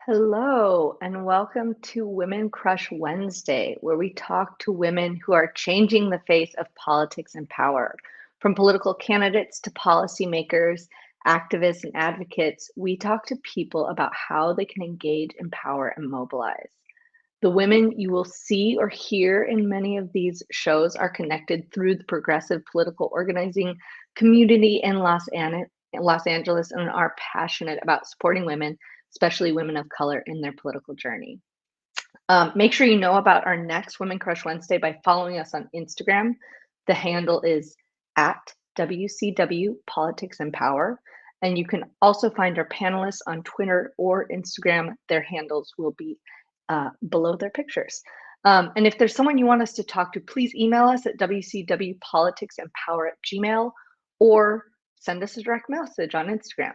Hello, and welcome to Women Crush Wednesday, where we talk to women who are changing the face of politics and power. From political candidates to policymakers, activists, and advocates, we talk to people about how they can engage, empower, and mobilize. The women you will see or hear in many of these shows are connected through the progressive political organizing community in Los Angeles and are passionate about supporting women, especially women of color, in their political journey. Make sure you know about our next Women Crush Wednesday by following us on Instagram. The handle is at WCW Politics and Power. And you can also find our panelists on Twitter or Instagram. Their handles will be below their pictures. And if there's someone you want us to talk to, please email us at wcwpoliticsandpower@gmail or send us a direct message on Instagram.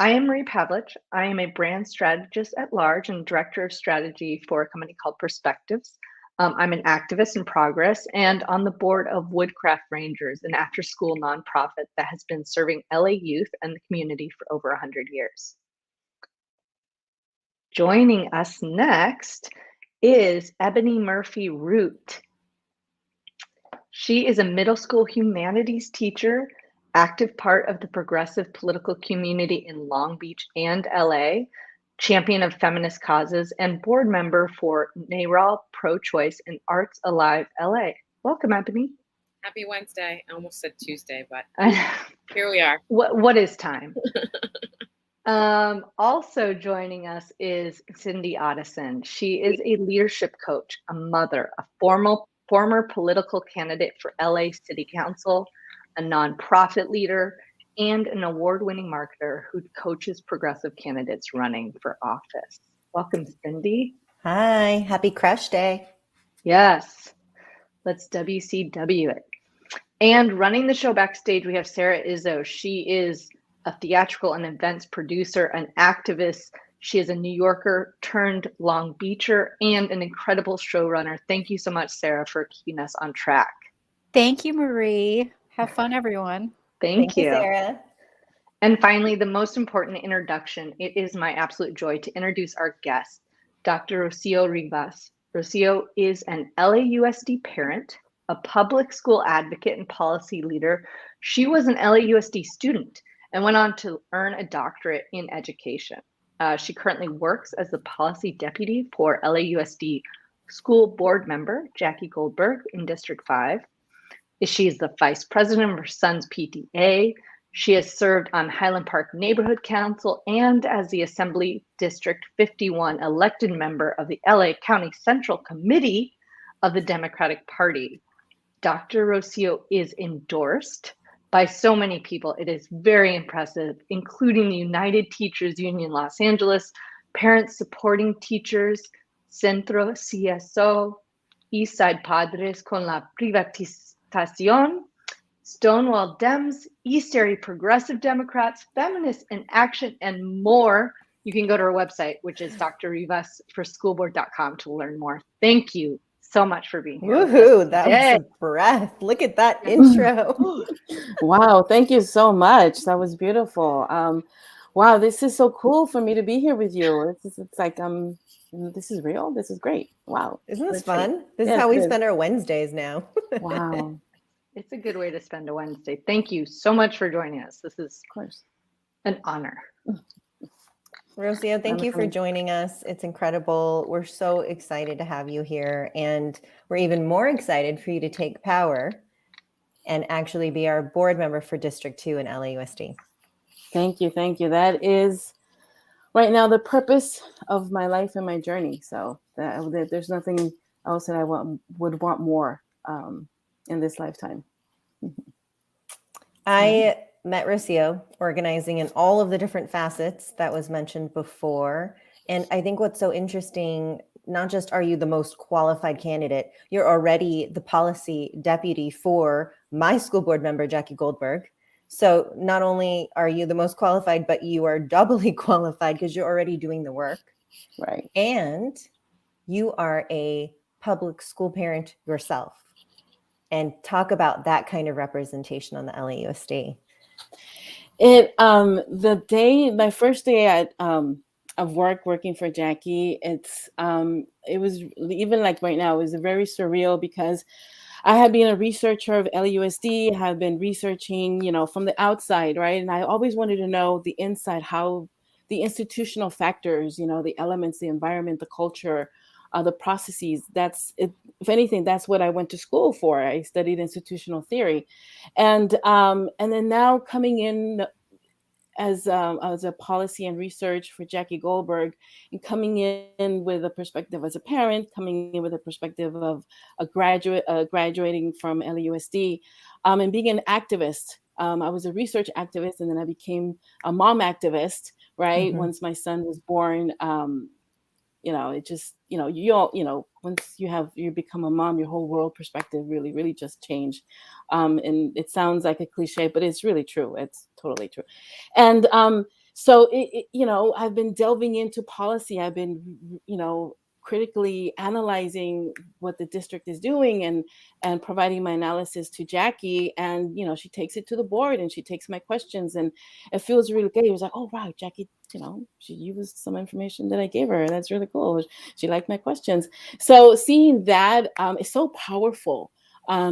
I am Marie Pavlich. I am a brand strategist at large and director of strategy for a company called Perspectives. I'm an activist in progress and on the board of Woodcraft Rangers, an after-school nonprofit that has been serving LA youth and the community for over 100 years. Joining us next is Ebony Murphy Root. She is a middle school humanities teacher, active part of the progressive political community in Long Beach and LA, champion of feminist causes, and board member for NARAL Pro-Choice and Arts Alive LA. Welcome, Ebony. Happy Wednesday. I almost said Tuesday, but here we are. What is time? Also joining us is Cyndi Addison. She is a leadership coach, a mother, a former political candidate for LA City Council, a nonprofit leader, and an award-winning marketer who coaches progressive candidates running for office. Welcome, Cyndi. Hi, happy Crush Day. Yes, let's WCW it. And running the show backstage, we have Sarah Izzo. She is a theatrical and events producer, an activist. She is a New Yorker turned Long Beacher and an incredible showrunner. Thank you so much, Sarah, for keeping us on track. Thank you, Marie. Have fun, everyone. Thank you, Sarah. And finally, the most important introduction. It is my absolute joy to introduce our guest, Dr. Rocío Rivas. Rocío is an LAUSD parent, a public school advocate and policy leader. She was an LAUSD student and went on to earn a doctorate in education. She currently works as the policy deputy for LAUSD school board member Jackie Goldberg in District 5. She is the vice president of her son's PTA. She has served on Highland Park Neighborhood Council and as the Assembly District 51 elected member of the LA County Central Committee of the Democratic Party. Dr. Rocío is endorsed by so many people. It is very impressive, including the United Teachers Union Los Angeles, Parents Supporting Teachers, Centro CSO, Eastside Padres con la Privatización, Stonewall Dems, East Area Progressive Democrats, Feminists in Action, and more. You can go to our website, which is drrivasforschoolboard.com to learn more. Thank you so much for being here. Woohoo, that was a breath. Look at that intro. Wow, thank you so much. That was beautiful. Wow, this is so cool for me to be here with you. It's like this is real. This is great. Wow. Isn't this fun? This is how we spend our Wednesdays now. Wow. It's a good way to spend a Wednesday. Thank you so much for joining us. This is, of course, an honor. Rocío, thank you for joining us. It's incredible. We're so excited to have you here. And we're even more excited for you to take power and actually be our board member for District 2 in LAUSD. Thank you. Thank you. That is right now the purpose of my life and my journey. So there's nothing else that I would want more in this lifetime. I met Rocío organizing in all of the different facets that was mentioned before. And I think what's so interesting, not just are you the most qualified candidate, you're already the policy deputy for my school board member, Jackie Goldberg. So not only are you the most qualified, but you are doubly qualified because you're already doing the work. Right. And you are a public school parent yourself. And talk about that kind of representation on the LAUSD. My first day of working for Jackie, it was even like right now, it was very surreal because I had been a researcher of LUSD, have been researching, from the outside, right? And I always wanted to know the inside, how the institutional factors, the elements, the environment, the culture, the processes. That's it. If anything, that's what I went to school for. I studied institutional theory, and then now coming in as a policy and research for Jackie Goldberg, and coming in with a perspective as a parent, coming in with a perspective of a graduate graduating from LUSD, and being an activist. I was a research activist, and then I became a mom activist. Right, once my son was born, it just, you all, once you become a mom, your whole world perspective really, really just changed. And it sounds like a cliche, but it's really true. It's totally true. And so I've been delving into policy. I've been, critically analyzing what the district is doing, and providing my analysis to Jackie. And, she takes it to the board, and she takes my questions, and it feels really good. It was like, oh, wow, Jackie, she used some information that I gave her. That's really cool. She liked my questions. So seeing that is so powerful,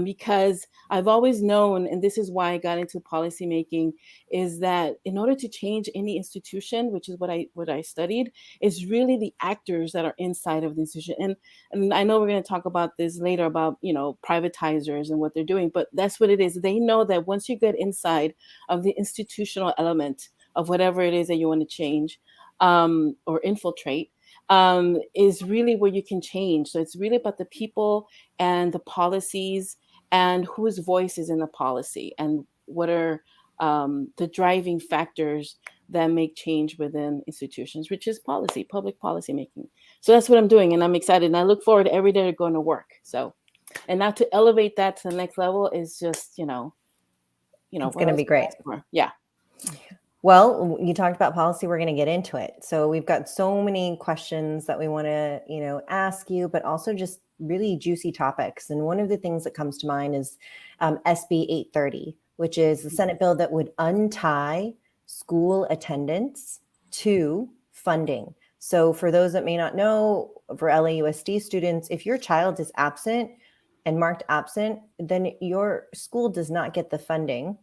because I've always known, and this is why I got into policymaking, is that in order to change any institution, which is what I studied, is really the actors that are inside of the institution. And I know we're going to talk about this later about, privatizers and what they're doing, but that's what it is. They know that once you get inside of the institutional element of whatever it is that you want to change, or infiltrate, is really where you can change. So it's really about the people and the policies, and whose voice is in the policy, and what are the driving factors that make change within institutions, which is public policy making. So that's what I'm doing, and I'm excited, and I look forward every day to going to work. So, and now to elevate that to the next level is just, it's going to be great. Yeah. Well, you talked about policy. We're going to get into it. So we've got so many questions that we want to, ask you, but also just really juicy topics. And one of the things that comes to mind is SB 830, which is the Senate bill that would untie school attendance to funding. So for those that may not know, for LAUSD students, if your child is absent and marked absent, then your school does not get the funding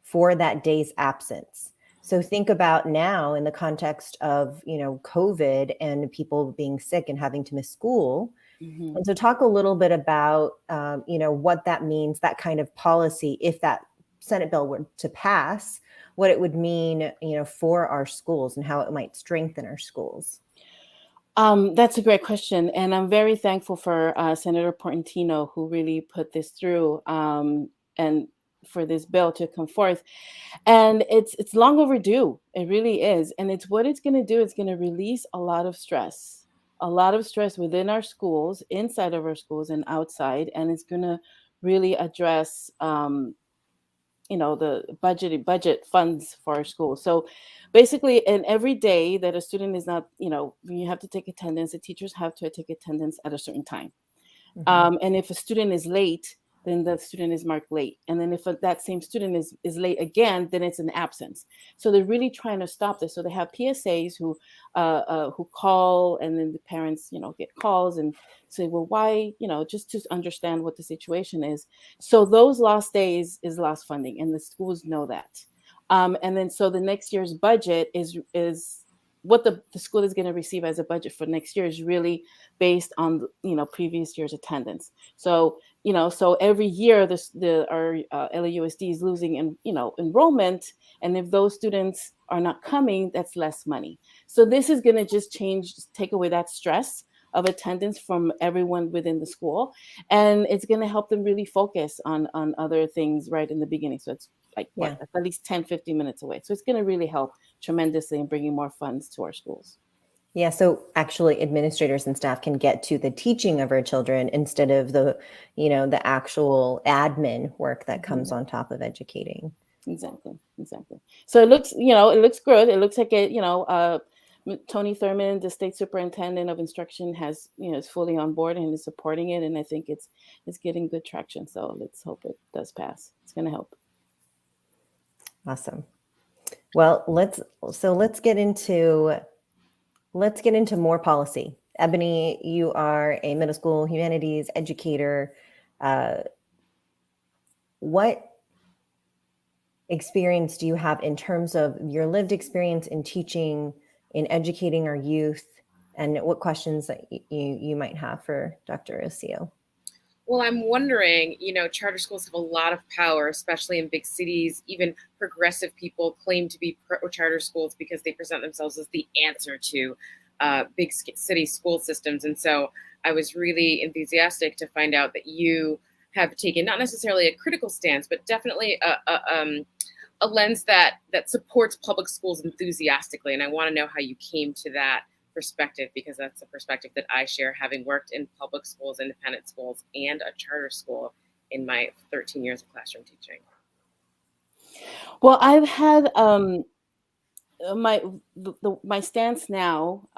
for that day's absence. So think about now in the context of, COVID and people being sick and having to miss school. And so talk a little bit about, what that means, that kind of policy, if that Senate bill were to pass, what it would mean, for our schools and how it might strengthen our schools. That's a great question. And I'm very thankful for Senator Portantino, who really put this through, and for this bill to come forth. And it's long overdue. It really is. And what it's going to do, it's going to release a lot of stress within our schools, inside of our schools and outside. And it's going to really address, the budget funds for our schools. So basically, and every day that a student is not, you have to take attendance, the teachers have to take attendance at a certain time. And if a student is late, then the student is marked late. And then if that same student is late again, then it's an absence. So they're really trying to stop this. So they have PSAs who call, and then the parents, get calls and say, well, why, just to understand what the situation is. So those lost days is lost funding, and the schools know that. And then so the next year's budget is what the school is going to receive as a budget for next year is really based on previous year's attendance. So so every year our LAUSD is losing enrollment, and if those students are not coming, that's less money. So this is going to just take away that stress of attendance from everyone within the school, and it's going to help them really focus on other things right in the beginning. So it's like at least 10-15 minutes away. So it's going to really help tremendously in bringing more funds to our schools. Yeah, so actually administrators and staff can get to the teaching of our children instead of the actual admin work that comes on top of educating. Exactly. So it looks good. It looks like Tony Thurman, the state superintendent of instruction, is fully on board and is supporting it. And I think it's getting good traction. So let's hope it does pass. It's going to help. Awesome. Well, let's get into let's get into more policy. Ebony, you are a middle school humanities educator. What experience do you have in terms of your lived experience in teaching, in educating our youth, and what questions that you might have for Dr. Rocío? Well, I'm wondering, charter schools have a lot of power, especially in big cities. Even progressive people claim to be pro-charter schools because they present themselves as the answer to big city school systems. And so I was really enthusiastic to find out that you have taken not necessarily a critical stance, but definitely a lens that supports public schools enthusiastically. And I want to know how you came to that perspective, because that's a perspective that I share, having worked in public schools, independent schools, and a charter school in my 13 years of classroom teaching. Well, I've had my stance now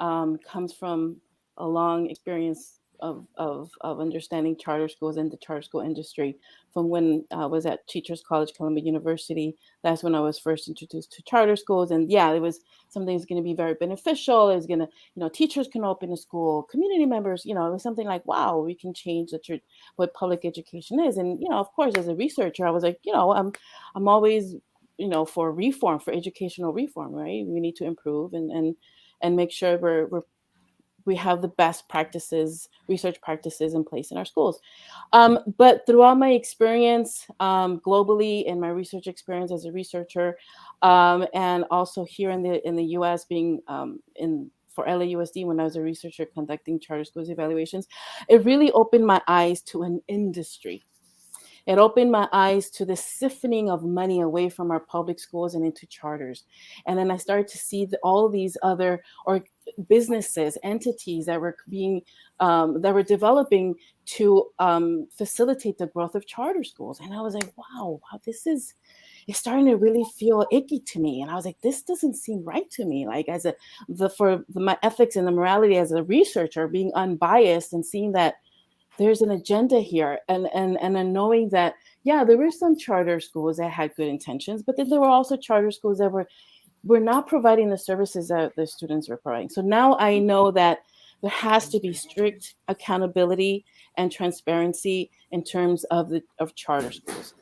comes from a long experience of understanding charter schools and the charter school industry. From when I was at Teachers College, Columbia University, that's when I was first introduced to charter schools. And yeah, it was something that's going to be very beneficial. It's going to, teachers can open a school, community members, it was something like, wow, we can change what public education is. And, of course, as a researcher, I was like, I'm always, for reform, for educational reform, right? We need to improve and make sure we have the best practices, research practices in place in our schools. But throughout my experience globally, and my research experience as a researcher, and also here in the U.S. being for LAUSD when I was a researcher conducting charter schools evaluations, it really opened my eyes to an industry. It opened my eyes to the siphoning of money away from our public schools and into charters. And then I started to see all these other businesses, entities that were developing to facilitate the growth of charter schools. And I was like, wow, it's starting to really feel icky to me. And I was like, this doesn't seem right to me. Like my ethics and the morality as a researcher, being unbiased and seeing that there's an agenda here, and then knowing that, yeah, there were some charter schools that had good intentions, but then there were also charter schools that were not providing the services that the students were providing. So now I know that there has to be strict accountability and transparency in terms of charter schools.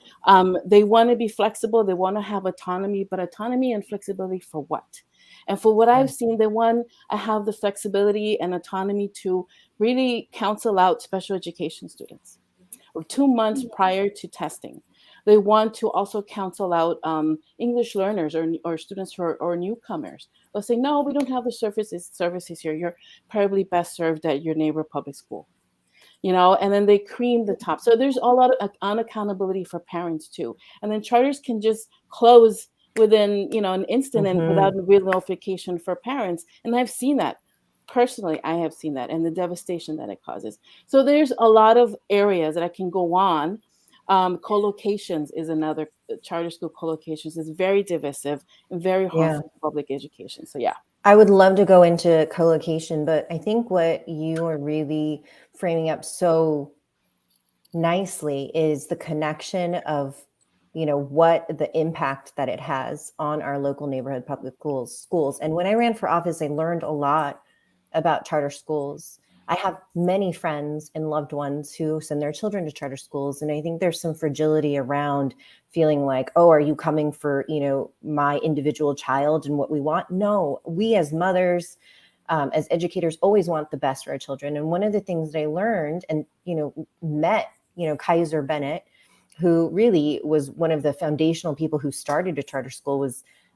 They want to be flexible, they want to have autonomy, but autonomy and flexibility for what? And for what I've seen, I have the flexibility and autonomy to really counsel out special education students 2 months prior to testing. They want to also counsel out English learners or students who are newcomers. They'll say, no, we don't have the services here. You're probably best served at your neighbor public school. And then they cream the top. So there's a lot of unaccountability for parents too. And then charters can just close within, an instant and without real notification for parents. And I've seen that. Personally, I have seen that and the devastation that it causes. So there's a lot of areas that I can go on. Co-locations is another. Charter school co-locations is very divisive and very harmful to public education. So yeah. I would love to go into co-location, but I think what you are really framing up so nicely is the connection of, what the impact that it has on our local neighborhood public schools. And when I ran for office, I learned a lot about charter schools. I have many friends and loved ones who send their children to charter schools. And I think there's some fragility around feeling like, oh, are you coming for, my individual child and what we want? No, we as mothers, as educators, always want the best for our children. And one of the things that I learned and, met, Kaiser Bennett, who really was one of the foundational people who started a charter school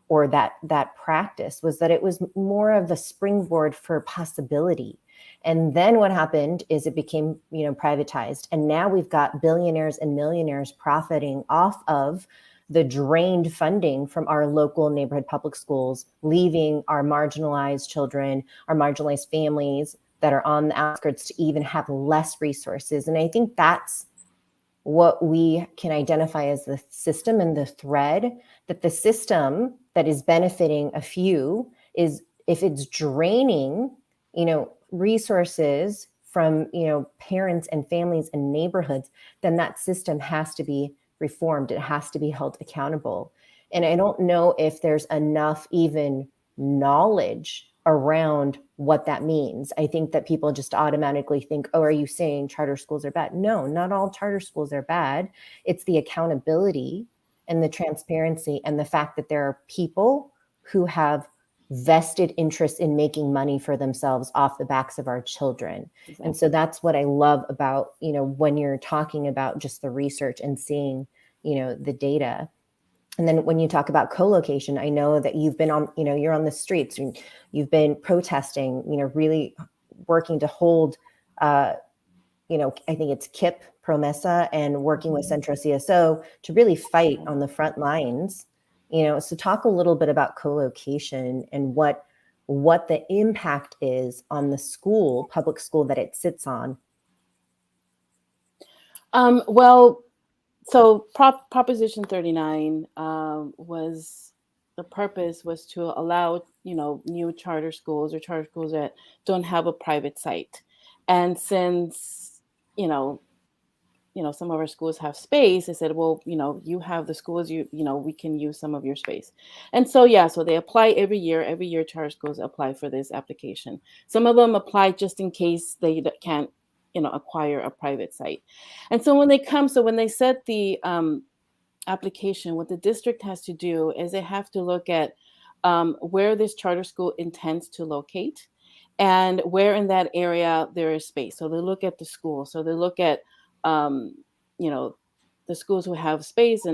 or that practice was that it was more of a springboard for possibility. And then what happened is it became, privatized. And now we've got billionaires and millionaires profiting off of the drained funding from our local neighborhood public schools, leaving our marginalized children, our marginalized families that are on the outskirts to even have less resources. And I think that's what we can identify as the system and the thread, that the system that is benefiting a few is, if it's draining, resources from, parents and families and neighborhoods, then that system has to be reformed. It has to be held accountable. And I don't know if there's enough even knowledge around what that means. I think that people just automatically think, oh, are you saying charter schools are bad? No, not all charter schools are bad. It's the accountability and the transparency and the fact that there are people who have vested interest in making money for themselves off the backs of our children. Exactly. And so that's what I love about, when you're talking about just the research and seeing, the data. And then when you talk about co-location, I know that you've been on, you're on the streets and you've been protesting, really working to hold, I think it's KIP, Promesa, and working with Centro CSO to really fight on the front lines. So talk a little bit about co-location and what the impact is on the school, public school that it sits on. Well, so Proposition 39 was, the purpose was to allow, new charter schools or charter schools that don't have a private site. And since, some of our schools have space, they said, well, you have the schools, we can use some of your space. And so, so they apply every year charter schools apply for this application. Some of them apply just in case they can't, acquire a private site. And so when they set the application, what the district has to do is they have to look at where this charter school intends to locate and where in that area there is space. So they look at the school. So they look at, the schools who have space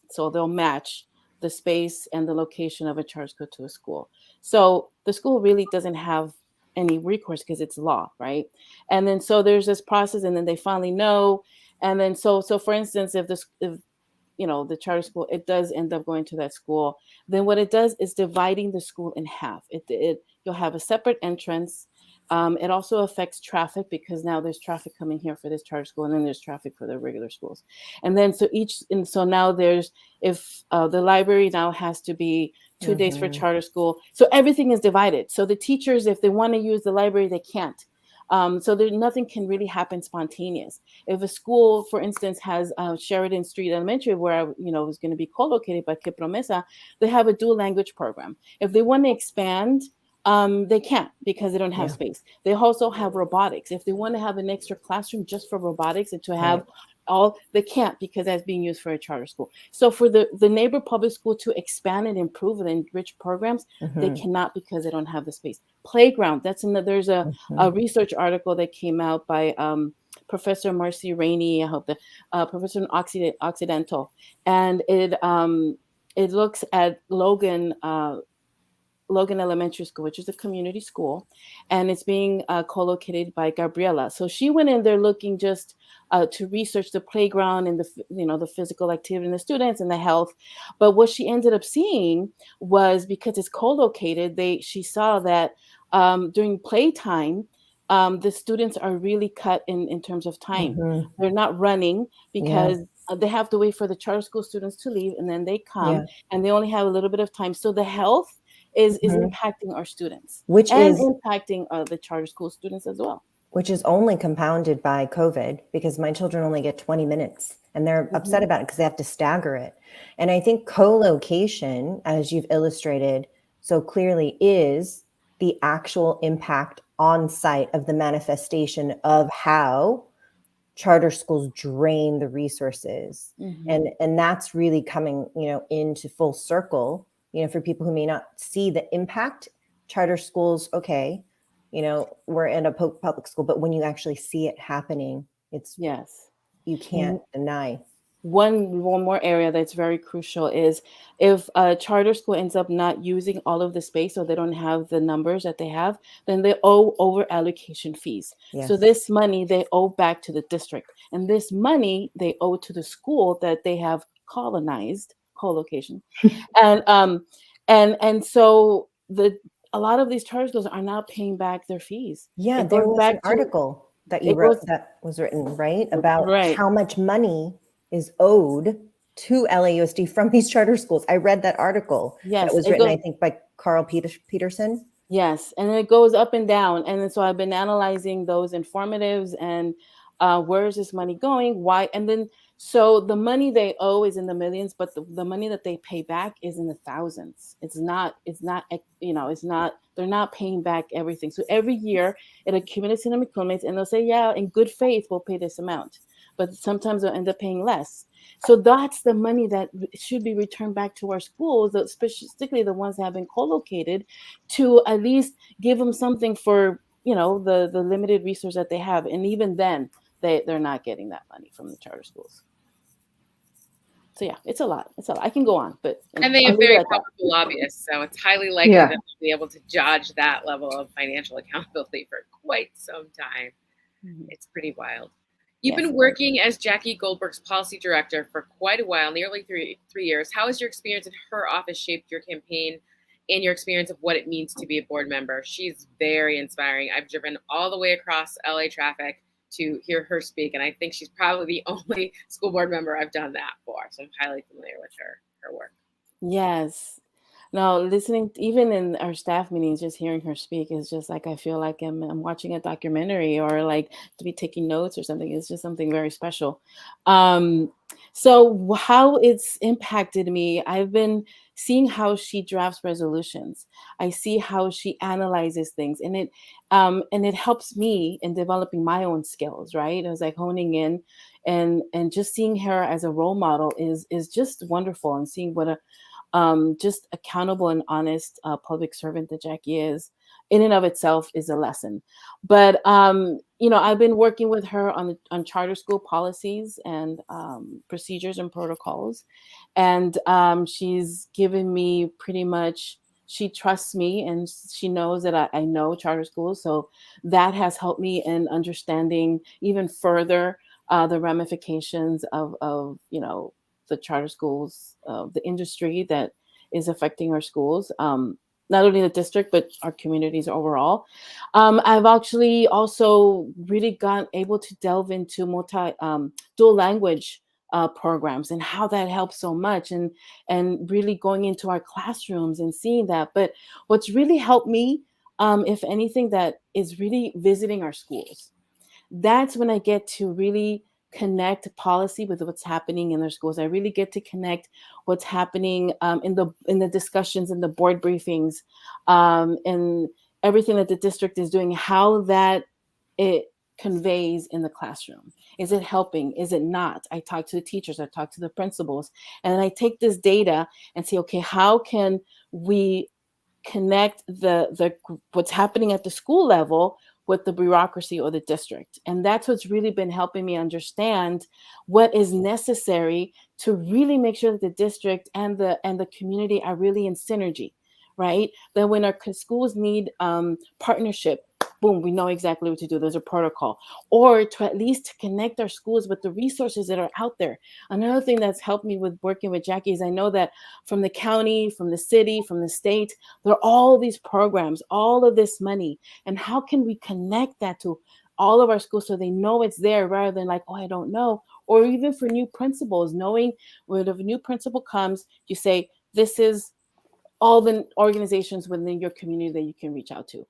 so they'll match the space and the location of a charter school to a school. So the school really doesn't have any recourse because it's law, right? And then so there's this process, and then they finally know. And then so for instance, if the charter school, it does end up going to that school, then what it does is dividing the school in half. You'll have a separate entrance. It also affects traffic because now there's traffic coming here for this charter school, and then there's traffic for the regular schools. And then so now there's, if the library now has to be 2 days for charter school, so everything is divided. So the teachers, if they want to use the library, they can't. So nothing can really happen spontaneous. If a school, for instance, has Sheridan Street Elementary, where is going to be co-located by Que Promesa, they have a dual language program. If they want to expand, they can't because they don't have space. They also have robotics. If they want to have an extra classroom just for robotics and to have they can't because that's being used for a charter school. So for the neighbor public school to expand and improve and enrich programs, they cannot because they don't have the space. Playground, there's a research article that came out by Professor Marcy Rainey, I hope that Professor in Occidental, and it looks at Logan Elementary School, which is a community school, and it's being co-located by Gabriela. So she went in there looking just to research the playground and the physical activity in the students and the health. But what she ended up seeing was, because it's co-located, she saw that during playtime, the students are really cut in terms of time. They're not running because they have to wait for the charter school students to leave, and then they come and they only have a little bit of time. So the health is impacting our students, impacting the charter school students as well. Which is only compounded by COVID, because my children only get 20 minutes and they're upset about it because they have to stagger it. And I think co-location, as you've illustrated so clearly, is the actual impact on site of the manifestation of how charter schools drain the resources. And that's really coming, into full circle. For people who may not see the impact, charter schools, we're in a public school, but when you actually see it happening, you can't deny. One more area that's very crucial is if a charter school ends up not using all of the space, or they don't have the numbers that they have, then they owe over allocation fees. So this money they owe back to the district, and this money they owe to the school that they have colonized, co-location. And so a lot of these charter schools are not paying back their fees. Yeah, there was an article that you wrote that was written, right? About how much money is owed to LAUSD from these charter schools. I read that article. That was written, I think, by Carl Peterson. Yes, and it goes up and down. And so I've been analyzing those informatives, and Where is this money going? Why? And then, so the money they owe is in the millions, but the money that they pay back is in the thousands. It's not, they're not paying back everything. So every year it accumulates and accumulates, and they'll say, yeah, in good faith, we'll pay this amount. But sometimes they'll end up paying less. So that's the money that should be returned back to our schools, specifically the ones that have been co-located, to at least give them something for, the limited resource that they have. And even then, they're not getting that money from the charter schools. So yeah, it's a lot. I can go on, but and they have very powerful lobbyists, so it's highly likely that they'll be able to judge that level of financial accountability for quite some time. Mm-hmm. It's pretty wild. You've been working as Jackie Goldberg's policy director for quite a while, nearly three years. How has your experience in her office shaped your campaign and your experience of what it means to be a board member? She's very inspiring. I've driven all the way across LA traffic to hear her speak, and I think she's probably the only school board member I've done that for. So I'm highly familiar with her work. Yes. No, listening, even in our staff meetings, just hearing her speak is just like, I feel like I'm watching a documentary, or like to be taking notes or something. It's just something very special. So how it's impacted me, I've been seeing how she drafts resolutions. I see how she analyzes things, and it helps me in developing my own skills, right? I was like honing in, and just seeing her as a role model is just wonderful, and seeing what a just accountable and honest public servant that Jackie is, in and of itself, is a lesson. But I've been working with her on charter school policies and procedures and protocols, and she's given me pretty much. She trusts me, and she knows that I know charter schools, so that has helped me in understanding even further the ramifications of the charter schools, the industry that is affecting our schools, not only the district, but our communities overall. I've actually also really able to delve into dual language programs, and how that helps so much, and really going into our classrooms and seeing that. But what's really helped me, if anything, that is really visiting our schools. That's when I get to really connect policy with what's happening in their schools. I really get to connect what's happening in the discussions, in the board briefings, and everything that the district is doing, how that it conveys in the classroom. Is it helping? Is it not? I talk to the teachers, I talk to the principals, and then I take this data and say, okay, how can we connect the what's happening at the school level with the bureaucracy or the district? And that's what's really been helping me understand what is necessary to really make sure that the district and the community are really in synergy, right? That when our schools need partnership, boom, we know exactly what to do. There's a protocol. Or to at least connect our schools with the resources that are out there. Another thing that's helped me with working with Jackie is I know that from the county, from the city, from the state, there are all these programs, all of this money. And how can we connect that to all of our schools so they know it's there, rather than like, oh, I don't know. Or even for new principals, knowing when a new principal comes, you say, this is all the organizations within your community that you can reach out to.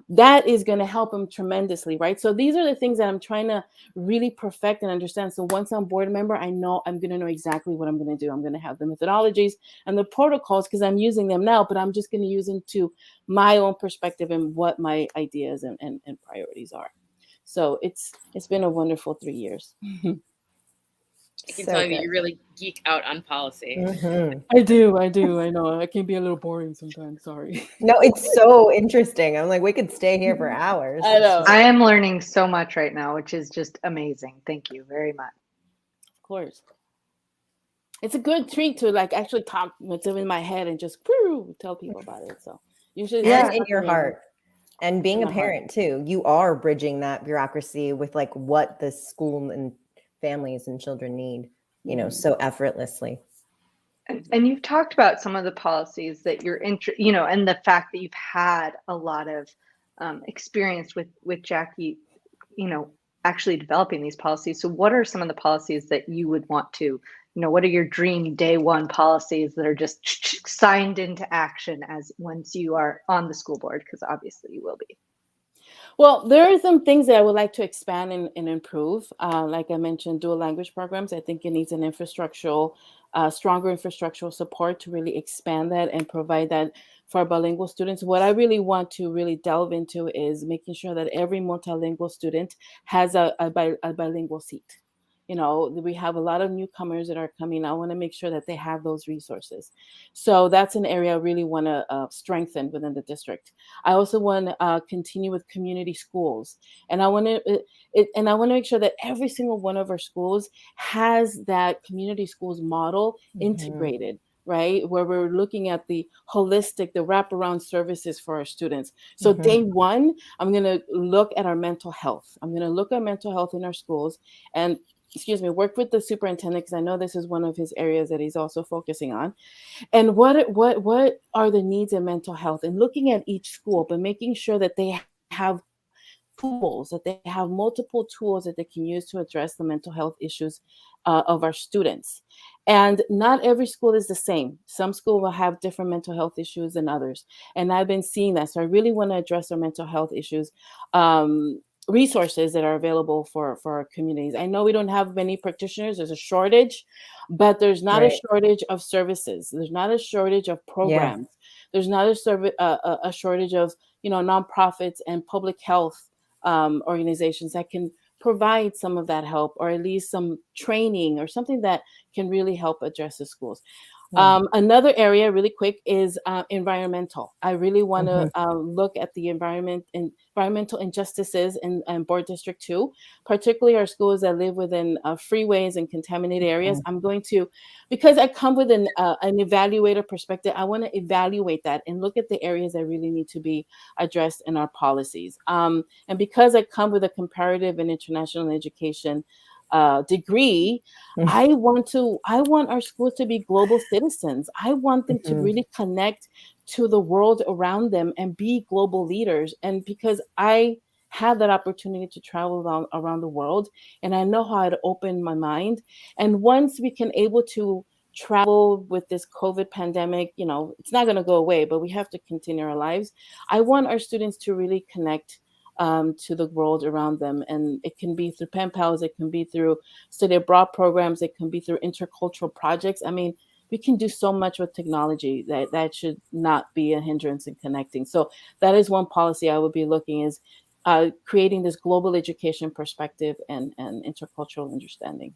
That is going to help them tremendously, right? So these are the things that I'm trying to really perfect and understand. So once I'm board member, I know I'm going to know exactly what I'm going to do. I'm going to have the methodologies and the protocols because I'm using them now, but I'm just going to use them to my own perspective and what my ideas and priorities are. So it's been a wonderful 3 years. I can tell you that you really geek out on policy. Mm-hmm. I do. I know. I can be a little boring sometimes. Sorry. No, it's so interesting. I'm like, we could stay here for hours. I know. I am learning so much right now, which is just amazing. Thank you very much. Of course. It's a good treat to like actually talk what's in my head and just tell people about it. So usually and in your heart. And being a parent too, you are bridging that bureaucracy with like what the school and families and children need, so effortlessly. And you've talked about some of the policies that you're and the fact that you've had a lot of experience with Jackie, actually developing these policies. So what are some of the policies that you would want to, what are your dream day one policies that are just signed into action as once you are on the school board? Because obviously you will be. Well, there are some things that I would like to expand and improve. Like I mentioned, dual language programs. I think it needs an stronger infrastructural support to really expand that and provide that for our bilingual students. What I really want to really delve into is making sure that every multilingual student has a bilingual seat. We have a lot of newcomers that are coming. I want to make sure that they have those resources. So that's an area I really want to strengthen within the district. I also want to continue with community schools, and I want to make sure that every single one of our schools has that community schools model integrated, right? Where we're looking at the wraparound services for our students. So day one, I'm going to look at our mental health. I'm going to look at mental health in our schools and work with the superintendent, because I know this is one of his areas that he's also focusing on. And what are the needs in mental health, and looking at each school, but making sure that they have tools, that they have multiple tools that they can use to address the mental health issues of our students. And not every school is the same. Some school will have different mental health issues than others. And I've been seeing that. So I really want to address our mental health issues. Resources that are available for our communities. I know we don't have many practitioners. There's a shortage, but there's not a shortage of services. There's not a shortage of programs. There's not a shortage of nonprofits and public health organizations that can provide some of that help, or at least some training or something that can really help address the schools. Another area really quick is environmental. I really want to look at the environmental injustices in Board District 2, particularly our schools that live within freeways and contaminated areas. I'm going to, because I come with an evaluator perspective, I want to evaluate that and look at the areas that really need to be addressed in our policies. And because I come with a comparative and international education degree, I want our schools to be global citizens. I want them to really connect to the world around them and be global leaders. And because I had that opportunity to travel around the world, and I know how to open my mind. And once we can able to travel with this COVID pandemic, it's not going to go away, but we have to continue our lives. I want our students to really connect to the world around them. And it can be through pen pals, it can be through study abroad programs, it can be through intercultural projects. I mean, we can do so much with technology that should not be a hindrance in connecting. So that is one policy I would be looking is creating this global education perspective and intercultural understanding.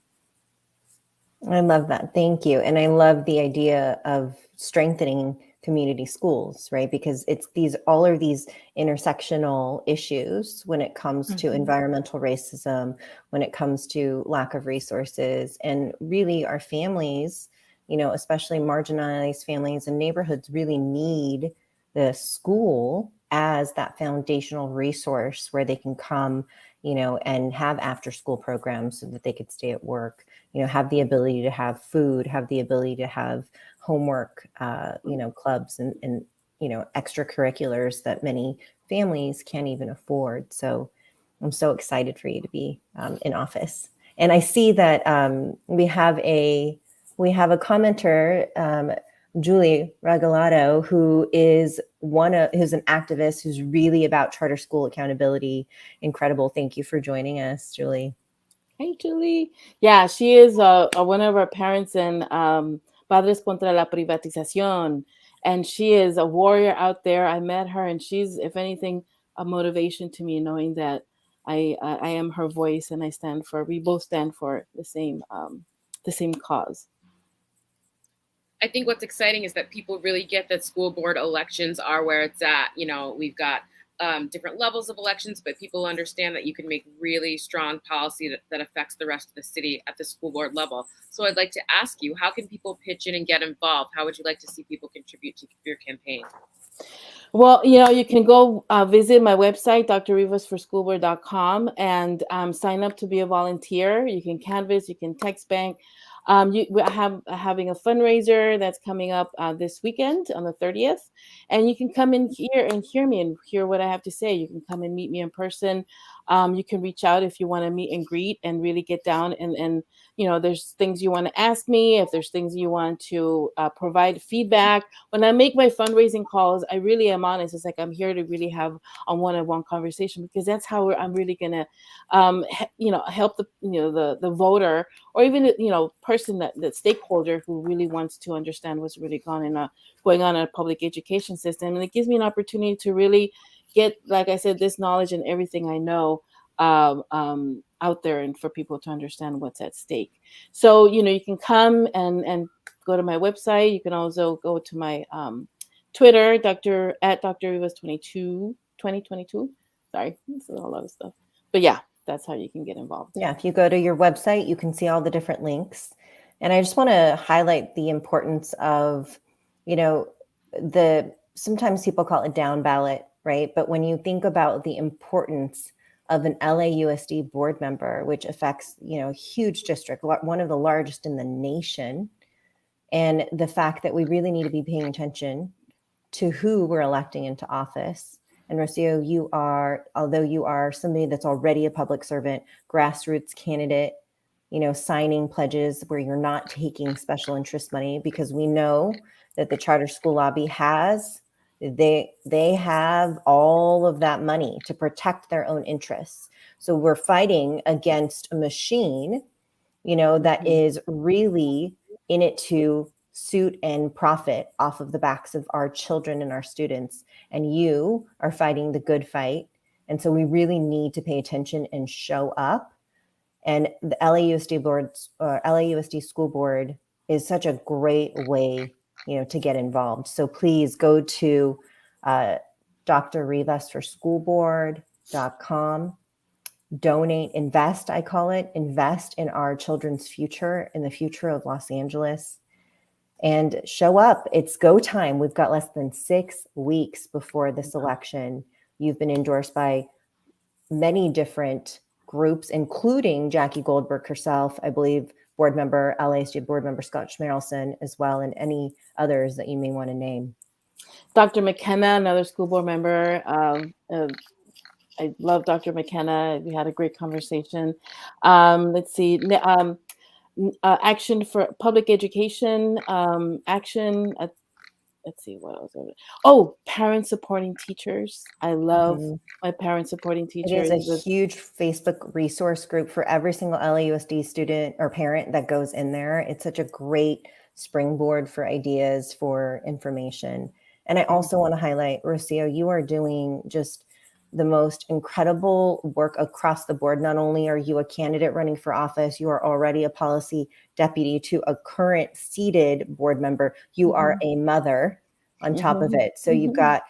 I love that. Thank you. And I love the idea of strengthening community schools, right? Because it's all of these intersectional issues when it comes to environmental racism, when it comes to lack of resources, and really our families, especially marginalized families and neighborhoods, really need the school as that foundational resource where they can come, and have after school programs so that they could stay at work, have the ability to have food, have the ability to have homework, clubs and extracurriculars that many families can't even afford. So I'm so excited for you to be in office. And I see that we have a commenter, Julie Regalado, who's an activist who's really about charter school accountability. Incredible. Thank you for joining us, Julie. Hey, Julie. Yeah, she is one of our parents in Padres contra la Privatización. And she is a warrior out there. I met her, and she's, if anything, a motivation to me, knowing that I am her voice, and we both stand for the same cause. I think what's exciting is that people really get that school board elections are where it's at. We've got different levels of elections, but people understand that you can make really strong policy that affects the rest of the city at the school board level. So I'd like to ask you, how can people pitch in and get involved? How would you like to see people contribute to your campaign? Well, you can go visit my website, drrivasforschoolboard.com, and sign up to be a volunteer. You can canvass, you can text bank. We're having a fundraiser that's coming up this weekend on the 30th. And you can come in here and hear me and hear what I have to say. You can come and meet me in person. You can reach out if you want to meet and greet and really get down and there's things you want to ask me, if there's things you want to provide feedback. When I make my fundraising calls, I really am honest. It's like I'm here to really have a one-on-one conversation, because that's how I'm really gonna help the voter, or even person, that stakeholder who really wants to understand what's really going on in a public education system. And it gives me an opportunity to really get, like I said, this knowledge and everything I know out there, and for people to understand what's at stake. So you can come and go to my website. You can also go to my Twitter, at Dr. Rivas 2022. Sorry, this is a lot of stuff, but yeah, that's how you can get involved. Yeah, if you go to your website, you can see all the different links. And I just want to highlight the importance of, sometimes people call it down ballot, right? But when you think about the importance of an LAUSD board member, which affects, a huge district, one of the largest in the nation, and the fact that we really need to be paying attention to who we're electing into office. And Rocío, although you are somebody that's already a public servant, grassroots candidate, signing pledges where you're not taking special interest money, because we know that the charter school lobby they have all of that money to protect their own interests. So we're fighting against a machine, that is really in it to suit and profit off of the backs of our children and our students. And you are fighting the good fight. And so we really need to pay attention and show up. And the LAUSD school board is such a great way, to get involved. So please go to Dr. Rivas for schoolboard.com. Donate, invest, I call it, invest in our children's future, in the future of Los Angeles, and show up. It's go time. We've got less than 6 weeks before this election. You've been endorsed by many different groups, including Jackie Goldberg herself, I believe, LASD board member Scott Schmerelson as well, and any others that you may want to name. Dr. McKenna, another school board member. I love Dr. McKenna. We had a great conversation. Let's see. Action for Public Education. Action. Let's see, what else? Oh, parent supporting teachers. I love my parent supporting teachers. It is a huge Facebook resource group for every single LAUSD student or parent that goes in there. It's such a great springboard for ideas, for information. And I also want to highlight, Rocío, you are doing just the most incredible work across the board. Not only are you a candidate running for office, you are already a policy deputy to a current seated board member. You are a mother on top of it. So you've got,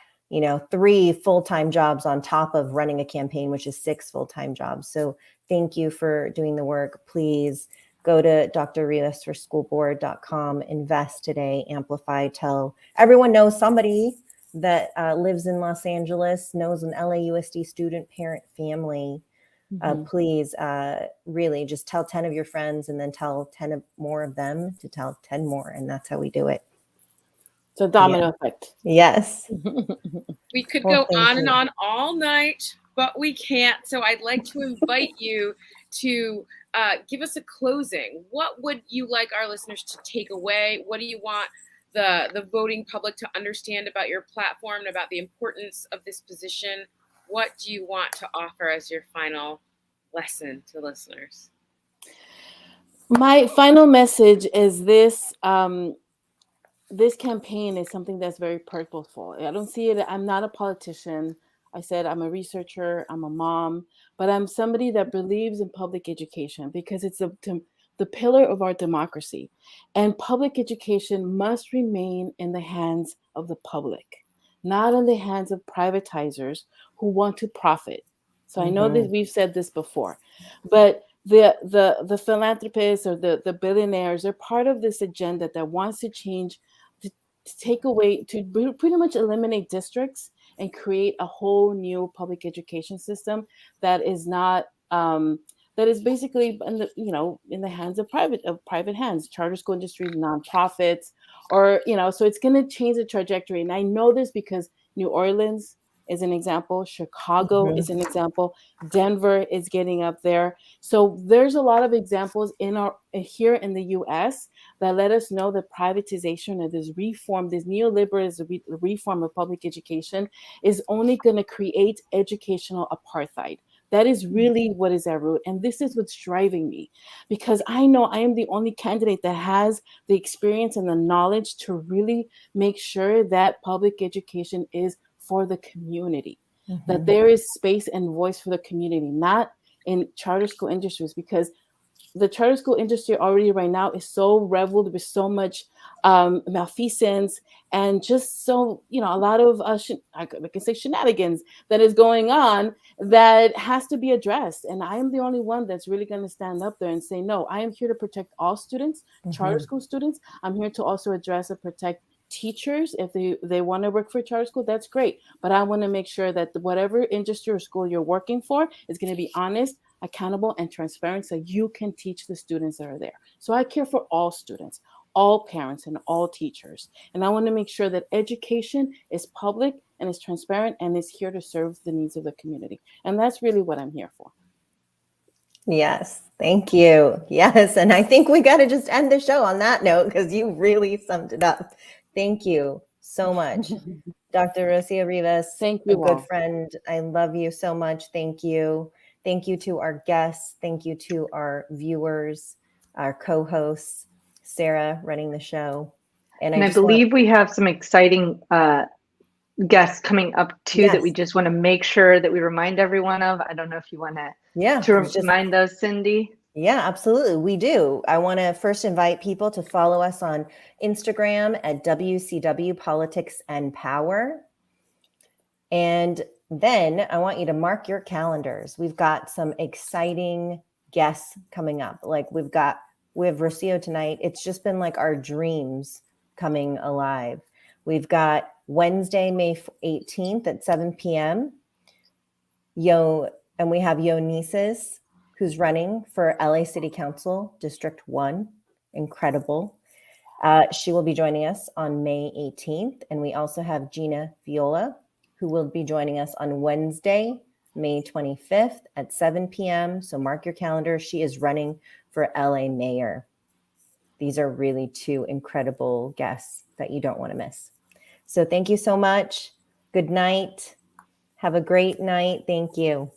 3 full-time jobs on top of running a campaign, which is 6 full-time jobs. So thank you for doing the work. Please go to drrivasforschoolboard.com, invest today, amplify, tell everyone knows somebody that lives in Los Angeles, knows an LAUSD student, parent, family. Please really just tell 10 of your friends, and then tell 10 more of them to tell 10 more. And that's how we do it. So domino effect. Yes. We could go on and on all night, but we can't. So I'd like to invite you to give us a closing. What would you like our listeners to take away? What do you want the voting public to understand about your platform and about the importance of this position? What do you want to offer as your final lesson to listeners? My final message is this. This campaign is something that's very purposeful. I don't see it. I'm not a politician. I said I'm a researcher. I'm a mom, but I'm somebody that believes in public education, because it's the pillar of our democracy, and public education must remain in the hands of the public, not in the hands of privatizers who want to profit. So I know that we've said this before, but the philanthropists or the billionaires are part of this agenda that wants to change, to take away, to pretty much eliminate districts and create a whole new public education system that is not that is basically in the hands of private hands, charter school industry, nonprofits, or so it's going to change the trajectory. And I know this because New Orleans, is an example. Chicago is an example. Denver is getting up there. So there's a lot of examples here in the U.S. that let us know that privatization or this reform, this neoliberalism reform of public education is only going to create educational apartheid. That is really what is at root. And this is what's driving me, because I know I am the only candidate that has the experience and the knowledge to really make sure that public education is for the community, that there is space and voice for the community, not in charter school industries, because the charter school industry already right now is so reveled with so much malfeasance and just so, a lot of, I can say shenanigans that is going on that has to be addressed. And I am the only one that's really going to stand up there and say, no, I am here to protect all students, charter school students. I'm here to also address and protect teachers. If they want to work for charter school, that's great. But I want to make sure that whatever industry or school you're working for is going to be honest, accountable, and transparent, so you can teach the students that are there. So I care for all students, all parents, and all teachers. And I want to make sure that education is public and is transparent and is here to serve the needs of the community. And that's really what I'm here for. Yes, thank you. Yes, and I think we got to just end the show on that note, because you really summed it up. Thank you so much. Dr. Rocío Rivas, thank you, a good friend. I love you so much. Thank you. Thank you to our guests. Thank you to our viewers, our co-hosts, Sarah running the show. And I believe we have some exciting guests coming up too, that we just want to make sure that we remind everyone of. I don't know if you want to remind those, Cyndi. Yeah, absolutely. We do. I want to first invite people to follow us on Instagram at WCW Politics and Power. And then I want you to mark your calendars. We've got some exciting guests coming up. Like we have Rocío tonight. It's just been like our dreams coming alive. We've got Wednesday, May 18th at 7 p.m. And we have Yonesis, who's running for LA City Council, District 1. Incredible. She will be joining us on May 18th. And we also have Gina Viola, who will be joining us on Wednesday, May 25th at 7 p.m. So mark your calendar. She is running for LA mayor. These are really two incredible guests that you don't want to miss. So thank you so much. Good night. Have a great night. Thank you.